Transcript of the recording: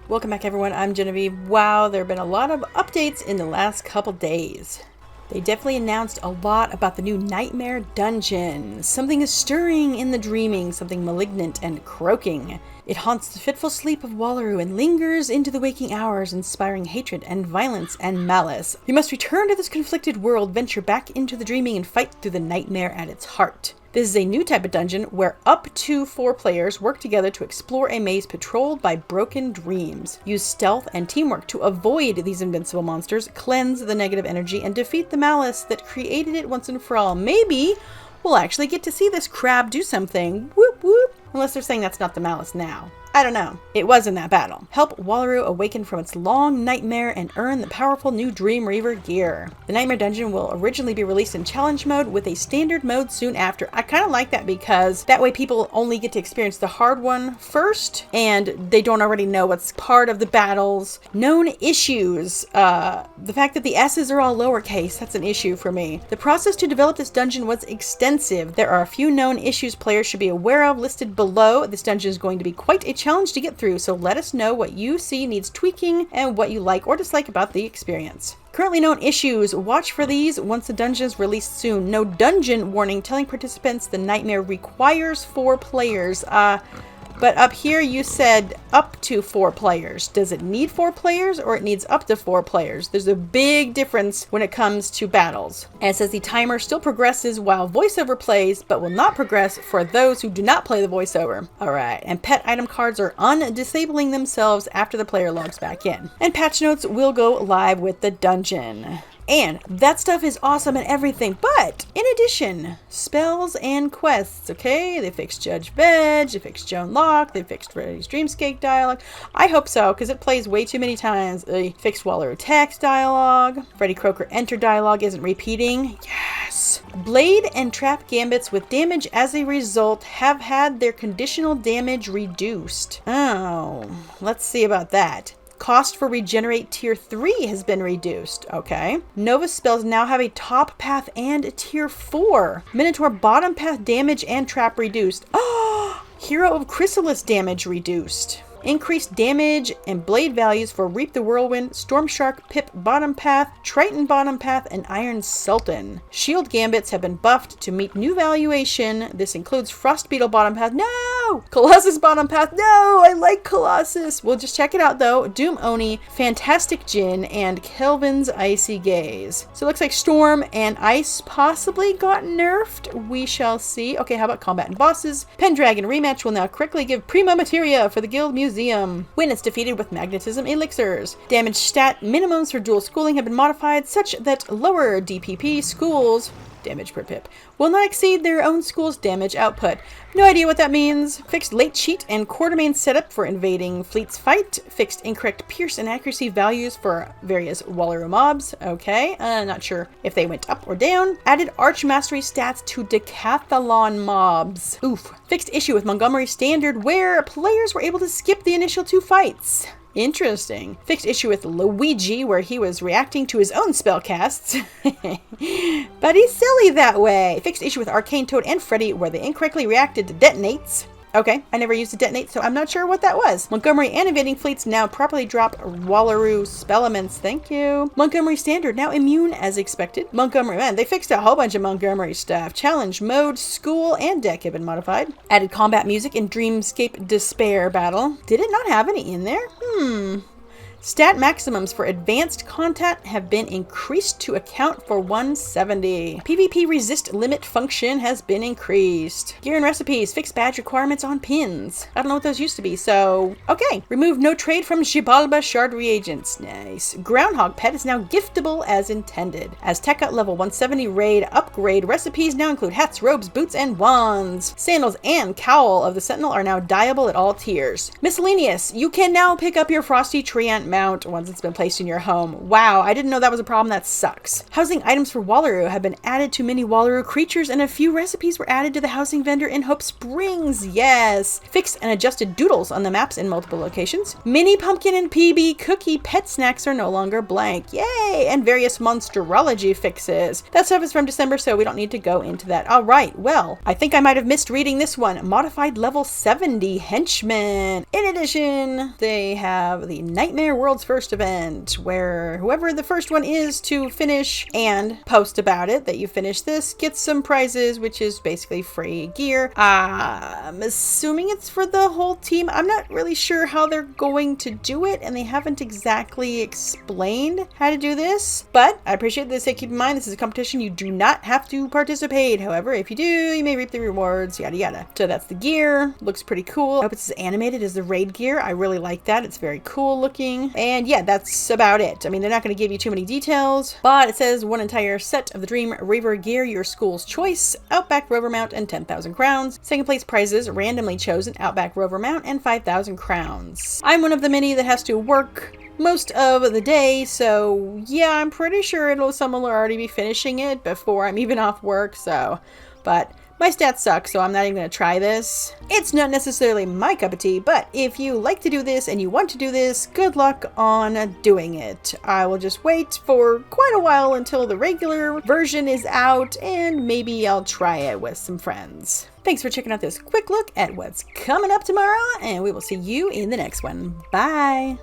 Welcome back everyone, I'm Genevieve. Wow, there have been a lot of updates in the last couple days. They definitely announced a lot about the new Nightmare Dungeon. Something is stirring in the dreaming, something malignant and croaking. It haunts the fitful sleep of Walk-thru and lingers into the waking hours, inspiring hatred and violence and malice. You must return to this conflicted world, venture back into the dreaming, and fight through the nightmare at its heart. This is a new type of dungeon where up to 4 players work together to explore a maze patrolled by broken dreams. Use stealth and teamwork to avoid these invincible monsters, cleanse the negative energy, and defeat the malice that created it once and for all. Maybe we'll actually get to see this crab do something. Whoop whoop. Unless they're saying that's not the malice now. I don't know. It was in that battle. Help Walk-thru awaken from its long nightmare and earn the powerful new Dream Reaver gear. The Nightmare Dungeon will originally be released in challenge mode with a standard mode soon after. I kind of like that because that way people only get to experience the hard one first and they don't already know what's part of the battles. Known issues. The fact that the S's are all lowercase, that's an issue for me. The process to develop this dungeon was extensive. There are a few known issues players should be aware of listed below. This dungeon is going to be quite a challenge to get through, so let us know what you see needs tweaking and what you like or dislike about the experience. Currently known issues, watch for these once the dungeon is released soon. No dungeon warning telling participants the nightmare requires 4 players. But up here you said up to 4 players. Does it need 4 players or it needs up to 4 players? There's a big difference when it comes to battles. And it says the timer still progresses while voiceover plays, but will not progress for those who do not play the voiceover. Alright, and pet item cards are undisabling themselves after the player logs back in. And patch notes will go live with the dungeon. And that stuff is awesome and everything, but in addition, spells and quests, okay? They fixed Judge Veg, they fixed Joan Locke, they fixed Freddy's Dreamscape dialogue. I hope so, because it plays way too many times. They fixed Walk-thru text dialogue. Freddy Croaker enter dialogue isn't repeating. Yes! Blade and trap gambits with damage as a result have had their conditional damage reduced. Oh, let's see about that. Cost for regenerate tier 3 has been reduced. Okay. Nova spells now have a top path and tier 4. Minotaur bottom path damage and trap reduced. Oh! Hero of Chrysalis damage reduced. Increased damage and blade values for Reap the Whirlwind, Storm Shark, Pip bottom path, Triton bottom path, and Iron Sultan. Shield gambits have been buffed to meet new valuation. This includes Frost Beetle bottom path. No! Colossus bottom path. No! I like Colossus. We'll just check it out though. Doom Oni, Fantastic Djinn, and Kelvin's Icy Gaze. So it looks like Storm and Ice possibly got nerfed. We shall see. Okay, how about combat and bosses? Pendragon rematch will now correctly give Prima Materia for the Guild Museum. When it's defeated with magnetism elixirs. Damage stat minimums for dual schooling have been modified such that lower DPP schools, damage per pip, will not exceed their own school's damage output. No idea what that means. Fixed late cheat and quartermain setup for invading fleets fight. Fixed incorrect pierce and accuracy values for various Walk-thru mobs. Okay, not sure if they went up or down. Added arch mastery stats to decathlon mobs. Oof. Fixed issue with Montgomery Standard where players were able to skip the initial 2 fights. Interesting. Fixed issue with Luigi where he was reacting to his own spell casts. But he's silly that way. Fixed issue with Arcane Toad and Freddy where they incorrectly reacted to detonates. Okay, I never used a detonate, so I'm not sure what that was. Montgomery and invading fleets now properly drop Walk-thru spell elements. Thank you. Montgomery Standard now immune as expected. Montgomery, man, they fixed a whole bunch of Montgomery stuff. Challenge mode, school, and deck have been modified. Added combat music in Dreamscape Despair battle. Did it not have any in there? Stat maximums for advanced content have been increased to account for 170. PvP resist limit function has been increased. Gear and recipes, fixed badge requirements on pins. I don't know what those used to be, so okay. Remove no trade from Xibalba shard reagents. Nice. Groundhog pet is now giftable as intended. Azteca level 170 raid upgrade recipes now include hats, robes, boots, and wands. Sandals and cowl of the sentinel are now dyeable at all tiers. Miscellaneous, you can now pick up your frosty treant mount once it's been placed in your home. Wow, I didn't know that was a problem. That sucks. Housing items for Wallaroo have been added to many Wallaroo creatures, and a few recipes were added to the housing vendor in Hope Springs. Yes. Fixed and adjusted doodles on the maps in multiple locations. Mini pumpkin and PB cookie pet snacks are no longer blank. Yay! And various monsterology fixes. That stuff is from December, so we don't need to go into that. All right, well, I think I might have missed reading this one. Modified level 70 henchmen. In addition, they have the Nightmare World's First event, where whoever the first one is to finish and post about it that you finished this gets some prizes, which is basically free gear. I'm assuming it's for the whole team. I'm not really sure how they're going to do it, and they haven't exactly explained how to do this, but I appreciate this. Keep in mind, this is a competition. You do not have to participate. However, if you do, you may reap the rewards, yada yada. So that's the gear. Looks pretty cool. I hope it's as animated as the raid gear. I really like that. It's very cool looking. And yeah, that's about it. I mean, they're not going to give you too many details, but it says one entire set of the Dream Raver gear, your school's choice, Outback Rover mount, and 10,000 crowns. Second place prizes, randomly chosen Outback Rover mount, and 5,000 crowns. I'm one of the many that has to work most of the day, so yeah, I'm pretty sure someone will already be finishing it before I'm even off work, so, but my stats suck, so I'm not even going to try this. It's not necessarily my cup of tea, but if you like to do this and you want to do this, good luck on doing it. I will just wait for quite a while until the regular version is out, and maybe I'll try it with some friends. Thanks for checking out this quick look at what's coming up tomorrow, and we will see you in the next one. Bye!